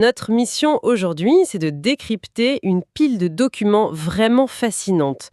Notre mission aujourd'hui, c'est de décrypter une pile de documents vraiment fascinante.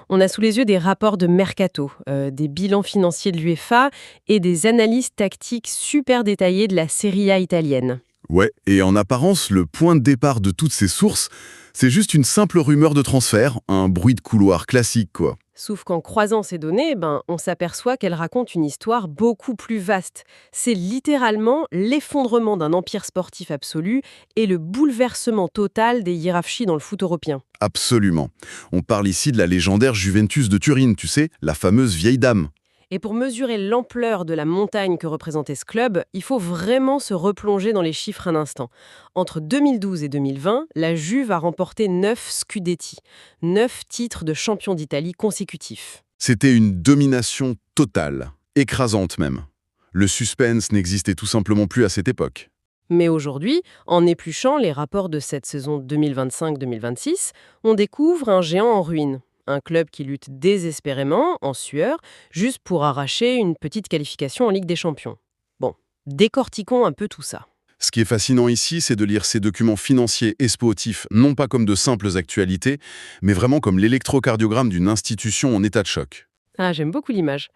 On a sous les yeux des rapports de Mercato, des bilans financiers de l'UEFA et des analyses tactiques super détaillées de la Serie A italienne. Ouais, et en apparence, le point de départ de toutes ces sources, c'est juste une simple rumeur de transfert, un bruit de couloir classique, quoi. Sauf qu'en croisant ces données, on s'aperçoit qu'elles racontent une histoire beaucoup plus vaste. C'est littéralement l'effondrement d'un empire sportif absolu et le bouleversement total des hiérarchies dans le foot européen. Absolument. On parle ici de la légendaire Juventus de Turin, tu sais, la fameuse vieille dame. Et pour mesurer l'ampleur de la montagne que représentait ce club, il faut vraiment se replonger dans les chiffres un instant. Entre 2012 et 2020, la Juve a remporté 9 Scudetti, 9 titres de champion d'Italie consécutifs. C'était une domination totale, écrasante même. Le suspense n'existait tout simplement plus à cette époque. Mais aujourd'hui, en épluchant les rapports de cette saison 2025-2026, on découvre un géant en ruine. Un club qui lutte désespérément, en sueur, juste pour arracher une petite qualification en Ligue des Champions. Bon, décortiquons un peu tout ça. Ce qui est fascinant ici, c'est de lire ces documents financiers et sportifs, non pas comme de simples actualités, mais vraiment comme l'électrocardiogramme d'une institution en état de choc. Ah, j'aime beaucoup l'image.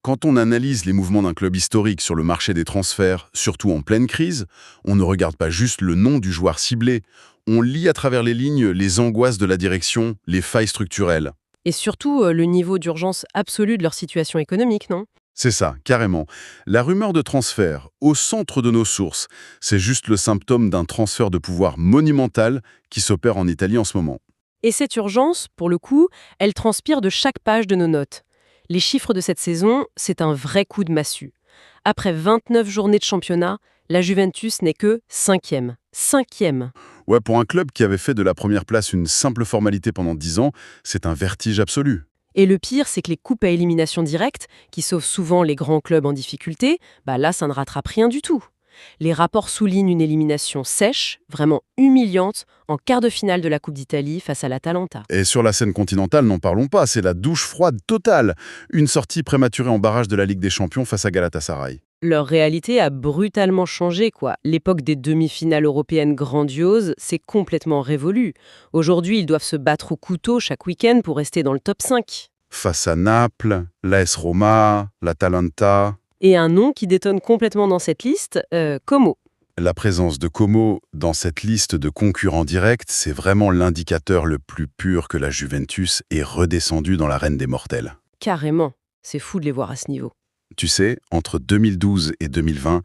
Quand on analyse les mouvements d'un club historique sur le marché des transferts, surtout en pleine crise, on ne regarde pas juste le nom du joueur ciblé, on lit à travers les lignes les angoisses de la direction, les failles structurelles. Et surtout, le niveau d'urgence absolu de leur situation économique, non? C'est ça, carrément. La rumeur de transfert, au centre de nos sources, c'est juste le symptôme d'un transfert de pouvoir monumental qui s'opère en Italie en ce moment. Et cette urgence, pour le coup, elle transpire de chaque page de nos notes. Les chiffres de cette saison, c'est un vrai coup de massue. Après 29 journées de championnat, la Juventus n'est que 5e. 5e. Ouais, pour un club qui avait fait de la première place une simple formalité pendant 10 ans, c'est un vertige absolu. Et le pire, c'est que les coupes à élimination directe, qui sauvent souvent les grands clubs en difficulté, là, ça ne rattrape rien du tout. Les rapports soulignent une élimination sèche, vraiment humiliante, en quart de finale de la Coupe d'Italie face à l'Atalanta. Et sur la scène continentale, n'en parlons pas, c'est la douche froide totale. Une sortie prématurée en barrage de la Ligue des Champions face à Galatasaray. Leur réalité a brutalement changé, quoi. L'époque des demi-finales européennes grandioses, c'est complètement révolu. Aujourd'hui, ils doivent se battre au couteau chaque week-end pour rester dans le top 5. Face à Naples, l'AS Roma, l'Atalanta. Et un nom qui détonne complètement dans cette liste, Como. La présence de Como dans cette liste de concurrents directs, c'est vraiment l'indicateur le plus pur que la Juventus est redescendue dans l'arène des mortels. Carrément. C'est fou de les voir à ce niveau. Tu sais, entre 2012 et 2020,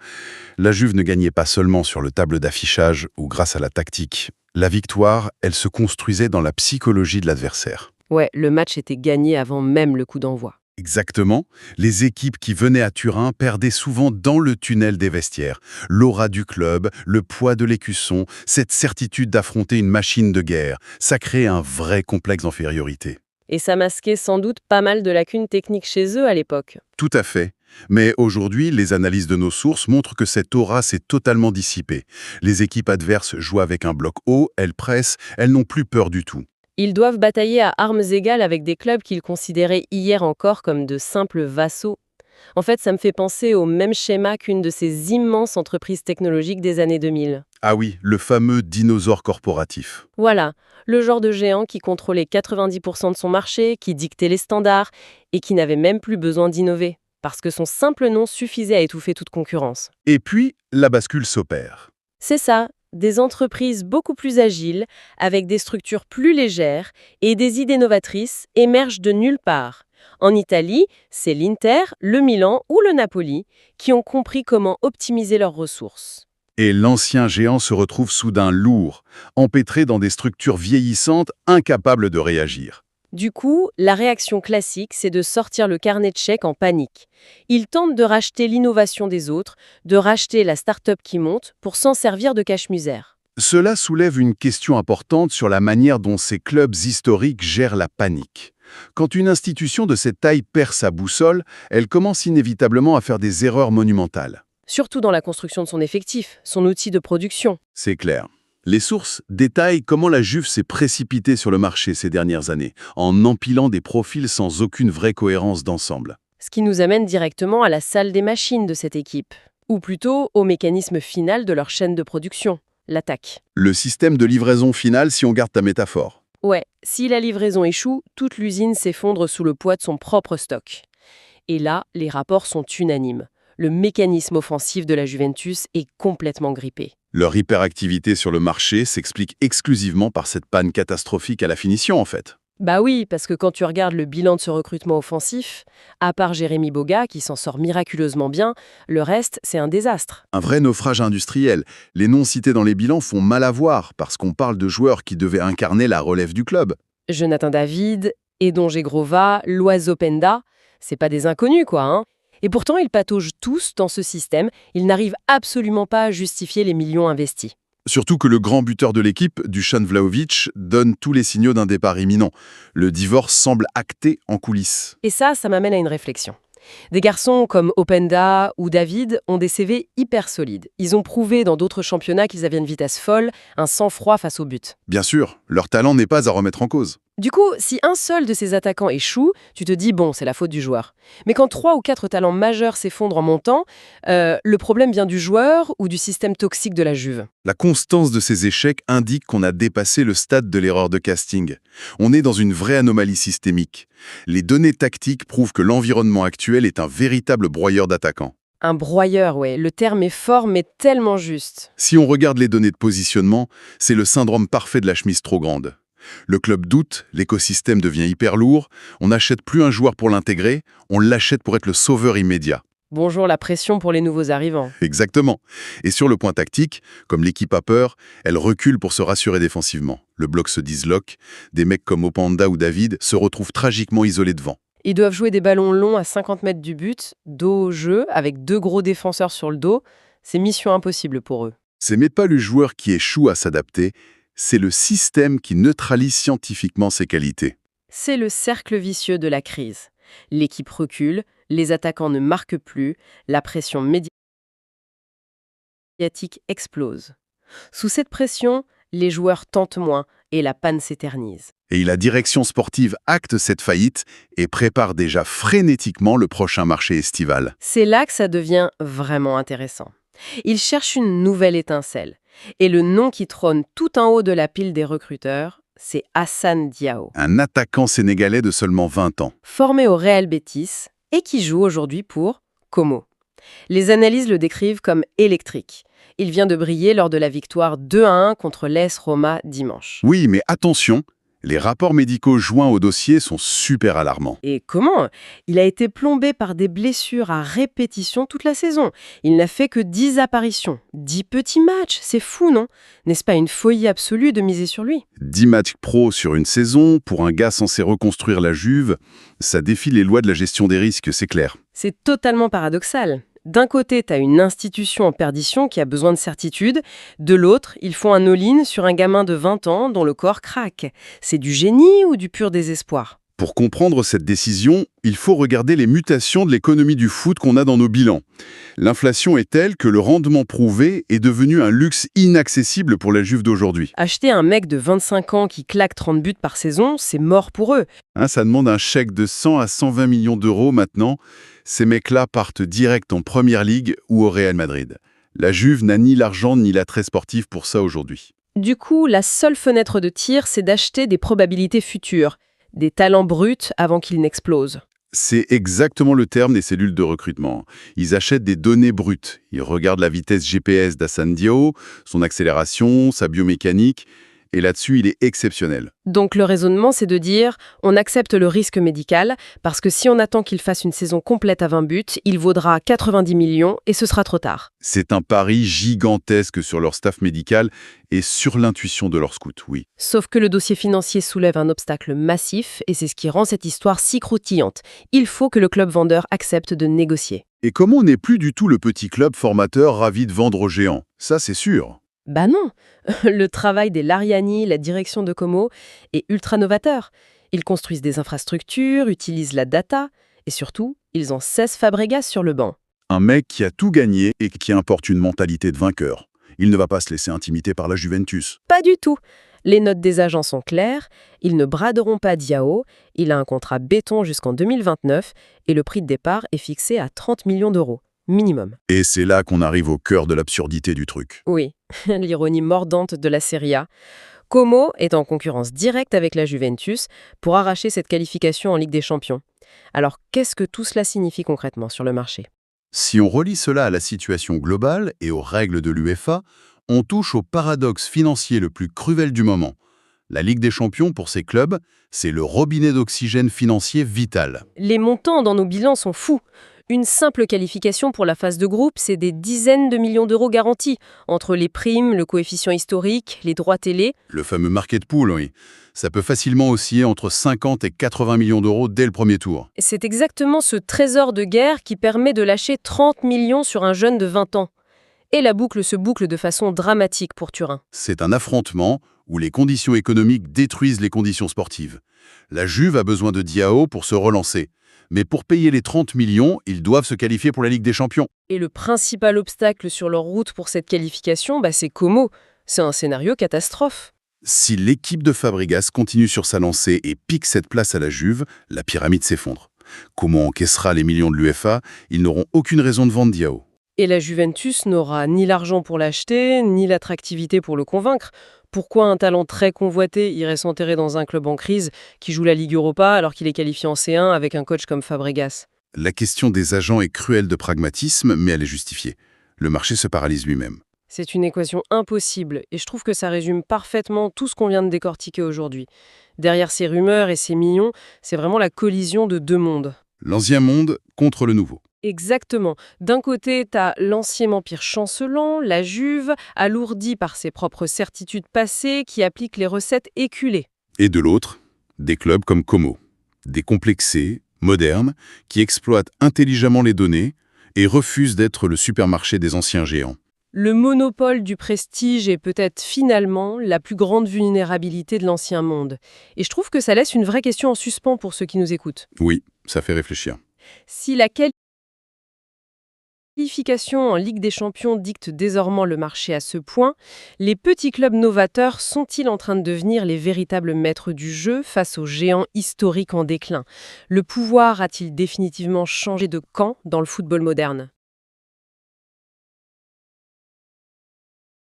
la Juve ne gagnait pas seulement sur le tableau d'affichage ou grâce à la tactique. La victoire, elle se construisait dans la psychologie de l'adversaire. Ouais, le match était gagné avant même le coup d'envoi. Exactement. Les équipes qui venaient à Turin perdaient souvent dans le tunnel des vestiaires. L'aura du club, le poids de l'écusson, cette certitude d'affronter une machine de guerre, ça créait un vrai complexe d'infériorité. Et ça masquait sans doute pas mal de lacunes techniques chez eux à l'époque. Tout à fait. Mais aujourd'hui, les analyses de nos sources montrent que cette aura s'est totalement dissipée. Les équipes adverses jouent avec un bloc haut, elles pressent, elles n'ont plus peur du tout. Ils doivent batailler à armes égales avec des clubs qu'ils considéraient hier encore comme de simples vassaux. En fait, ça me fait penser au même schéma qu'une de ces immenses entreprises technologiques des années 2000. Ah oui, le fameux dinosaure corporatif. Voilà, le genre de géant qui contrôlait 90% de son marché, qui dictait les standards et qui n'avait même plus besoin d'innover, parce que son simple nom suffisait à étouffer toute concurrence. Et puis, la bascule s'opère. C'est ça, des entreprises beaucoup plus agiles, avec des structures plus légères et des idées novatrices émergent de nulle part. En Italie, c'est l'Inter, le Milan ou le Napoli qui ont compris comment optimiser leurs ressources. Et l'ancien géant se retrouve soudain lourd, empêtré dans des structures vieillissantes, incapables de réagir. Du coup, la réaction classique, c'est de sortir le carnet de chèques en panique. Ils tentent de racheter l'innovation des autres, de racheter la start-up qui monte pour s'en servir de cache-misère. Cela soulève une question importante sur la manière dont ces clubs historiques gèrent la panique. Quand une institution de cette taille perd sa boussole, elle commence inévitablement à faire des erreurs monumentales. Surtout dans la construction de son effectif, son outil de production. C'est clair. Les sources détaillent comment la Juve s'est précipitée sur le marché ces dernières années, en empilant des profils sans aucune vraie cohérence d'ensemble. Ce qui nous amène directement à la salle des machines de cette équipe, ou plutôt au mécanisme final de leur chaîne de production. l'attaque. Le système de livraison finale, si on garde ta métaphore. Ouais, si la livraison échoue, toute l'usine s'effondre sous le poids de son propre stock. Et là, les rapports sont unanimes. Le mécanisme offensif de la Juventus est complètement grippé. Leur hyperactivité sur le marché s'explique exclusivement par cette panne catastrophique à la finition, en fait. Bah oui, parce que quand tu regardes le bilan de ce recrutement offensif, à part Jérémy Boga, qui s'en sort miraculeusement bien, le reste, c'est un désastre. Un vrai naufrage industriel. Les noms cités dans les bilans font mal à voir parce qu'on parle de joueurs qui devaient incarner la relève du club. Jonathan David, Edon Grova, Loiseau Penda, c'est pas des inconnus, quoi, hein. Et pourtant, ils pataugent tous dans ce système, ils n'arrivent absolument pas à justifier les millions investis. Surtout que le grand buteur de l'équipe, Dusan Vlahovic, donne tous les signaux d'un départ imminent. Le divorce semble acté en coulisses. Et ça m'amène à une réflexion. Des garçons comme Openda ou David ont des CV hyper solides. Ils ont prouvé dans d'autres championnats qu'ils avaient une vitesse folle, un sang-froid face au but. Bien sûr, leur talent n'est pas à remettre en cause. Du coup, si un seul de ces attaquants échoue, tu te dis bon, c'est la faute du joueur. Mais quand 3 ou 4 talents majeurs s'effondrent en montant, le problème vient du joueur ou du système toxique de la Juve. La constance de ces échecs indique qu'on a dépassé le stade de l'erreur de casting. On est dans une vraie anomalie systémique. Les données tactiques prouvent que l'environnement actuel est un véritable broyeur d'attaquants. Un broyeur, ouais, le terme est fort mais tellement juste. Si on regarde les données de positionnement, c'est le syndrome parfait de la chemise trop grande. Le club doute, l'écosystème devient hyper lourd, on n'achète plus un joueur pour l'intégrer, on l'achète pour être le sauveur immédiat. Bonjour la pression pour les nouveaux arrivants. Exactement. Et sur le point tactique, comme l'équipe a peur, elle recule pour se rassurer défensivement. Le bloc se disloque, des mecs comme Openda ou David se retrouvent tragiquement isolés devant. Ils doivent jouer des ballons longs à 50 mètres du but, dos au jeu, avec 2 gros défenseurs sur le dos. C'est mission impossible pour eux. C'est même pas le joueur qui échoue à s'adapter, c'est le système qui neutralise scientifiquement ses qualités. C'est le cercle vicieux de la crise. L'équipe recule, les attaquants ne marquent plus, la pression médiatique explose. Sous cette pression, les joueurs tentent moins et la panne s'éternise. Et la direction sportive acte cette faillite et prépare déjà frénétiquement le prochain marché estival. C'est là que ça devient vraiment intéressant. Ils cherchent une nouvelle étincelle. Et le nom qui trône tout en haut de la pile des recruteurs, c'est Hassan Diao. Un attaquant sénégalais de seulement 20 ans. Formé au Real Betis et qui joue aujourd'hui pour Como. Les analyses le décrivent comme électrique. Il vient de briller lors de la victoire 2-1 contre l'AS Roma dimanche. Oui, mais attention, les rapports médicaux joints au dossier sont super alarmants. Et comment? Il a été plombé par des blessures à répétition toute la saison. Il n'a fait que 10 apparitions, 10 petits matchs, c'est fou, non? N'est-ce pas une folie absolue de miser sur lui? 10 matchs pro sur une saison, pour un gars censé reconstruire la Juve, ça défie les lois de la gestion des risques, c'est clair. C'est totalement paradoxal. D'un côté, tu as une institution en perdition qui a besoin de certitude. De l'autre, ils font un all-in sur un gamin de 20 ans dont le corps craque. C'est du génie ou du pur désespoir? Pour comprendre cette décision, il faut regarder les mutations de l'économie du foot qu'on a dans nos bilans. L'inflation est telle que le rendement prouvé est devenu un luxe inaccessible pour la Juve d'aujourd'hui. Acheter un mec de 25 ans qui claque 30 buts par saison, c'est mort pour eux. Ça demande un chèque de 100 à 120 millions d'euros maintenant. Ces mecs-là partent direct en Première Ligue ou au Real Madrid. La Juve n'a ni l'argent ni l'attrait sportif pour ça aujourd'hui. Du coup, la seule fenêtre de tir, c'est d'acheter des probabilités futures, des talents bruts avant qu'ils n'explosent. C'est exactement le terme des cellules de recrutement. Ils achètent des données brutes. Ils regardent la vitesse GPS d'Hassan Diao, son accélération, sa biomécanique, et là-dessus, il est exceptionnel. Donc le raisonnement, c'est de dire, on accepte le risque médical, parce que si on attend qu'il fasse une saison complète à 20 buts, il vaudra 90 millions et ce sera trop tard. C'est un pari gigantesque sur leur staff médical et sur l'intuition de leurs scouts, oui. Sauf que le dossier financier soulève un obstacle massif et c'est ce qui rend cette histoire si croustillante. Il faut que le club vendeur accepte de négocier. Et comme on n'est plus du tout le petit club formateur ravi de vendre aux géants, ça c'est sûr. Bah non, le travail des Lariani, la direction de Como, est ultra novateur. Ils construisent des infrastructures, utilisent la data, et surtout, ils ont 16 Fabregas sur le banc. Un mec qui a tout gagné et qui importe une mentalité de vainqueur. Il ne va pas se laisser intimider par la Juventus. Pas du tout. Les notes des agents sont claires, ils ne braderont pas Diao, il a un contrat béton jusqu'en 2029, et le prix de départ est fixé à 30 millions d'euros. minimum. Et c'est là qu'on arrive au cœur de l'absurdité du truc. Oui, l'ironie mordante de la Serie A. Como est en concurrence directe avec la Juventus pour arracher cette qualification en Ligue des Champions. Alors, qu'est-ce que tout cela signifie concrètement sur le marché? Si on relie cela à la situation globale et aux règles de l'UEFA, on touche au paradoxe financier le plus cruel du moment. La Ligue des Champions, pour ces clubs, c'est le robinet d'oxygène financier vital. Les montants dans nos bilans sont fous. Une simple qualification pour la phase de groupe, c'est des dizaines de millions d'euros garantis, entre les primes, le coefficient historique, les droits télé. Le fameux market pool, oui. Ça peut facilement osciller entre 50 et 80 millions d'euros dès le premier tour. C'est exactement ce trésor de guerre qui permet de lâcher 30 millions sur un jeune de 20 ans. Et la boucle se boucle de façon dramatique pour Turin. C'est un affrontement où les conditions économiques détruisent les conditions sportives. La Juve a besoin de Diao pour se relancer. Mais pour payer les 30 millions, ils doivent se qualifier pour la Ligue des Champions. Et le principal obstacle sur leur route pour cette qualification, c'est Como. C'est un scénario catastrophe. Si l'équipe de Fabregas continue sur sa lancée et pique cette place à la Juve, la pyramide s'effondre. Como encaissera les millions de l'UEFA? Ils n'auront aucune raison de vendre Diao. Et la Juventus n'aura ni l'argent pour l'acheter, ni l'attractivité pour le convaincre. Pourquoi un talent très convoité irait s'enterrer dans un club en crise qui joue la Ligue Europa alors qu'il est qualifié en C1 avec un coach comme Fabregas? La question des agents est cruelle de pragmatisme, mais elle est justifiée. Le marché se paralyse lui-même. C'est une équation impossible et je trouve que ça résume parfaitement tout ce qu'on vient de décortiquer aujourd'hui. Derrière ces rumeurs et ces millions, c'est vraiment la collision de deux mondes. L'ancien monde contre le nouveau. Exactement. D'un côté, t'as l'ancien empire chancelant, la Juve, alourdie par ses propres certitudes passées qui appliquent les recettes éculées. Et de l'autre, des clubs comme Como. Décomplexés, modernes, qui exploitent intelligemment les données et refusent d'être le supermarché des anciens géants. Le monopole du prestige est peut-être finalement la plus grande vulnérabilité de l'ancien monde. Et je trouve que ça laisse une vraie question en suspens pour ceux qui nous écoutent. Oui, ça fait réfléchir. Si la qualification en Ligue des Champions dicte désormais le marché à ce point, les petits clubs novateurs sont-ils en train de devenir les véritables maîtres du jeu face aux géants historiques en déclin? Le pouvoir a-t-il définitivement changé de camp dans le football moderne?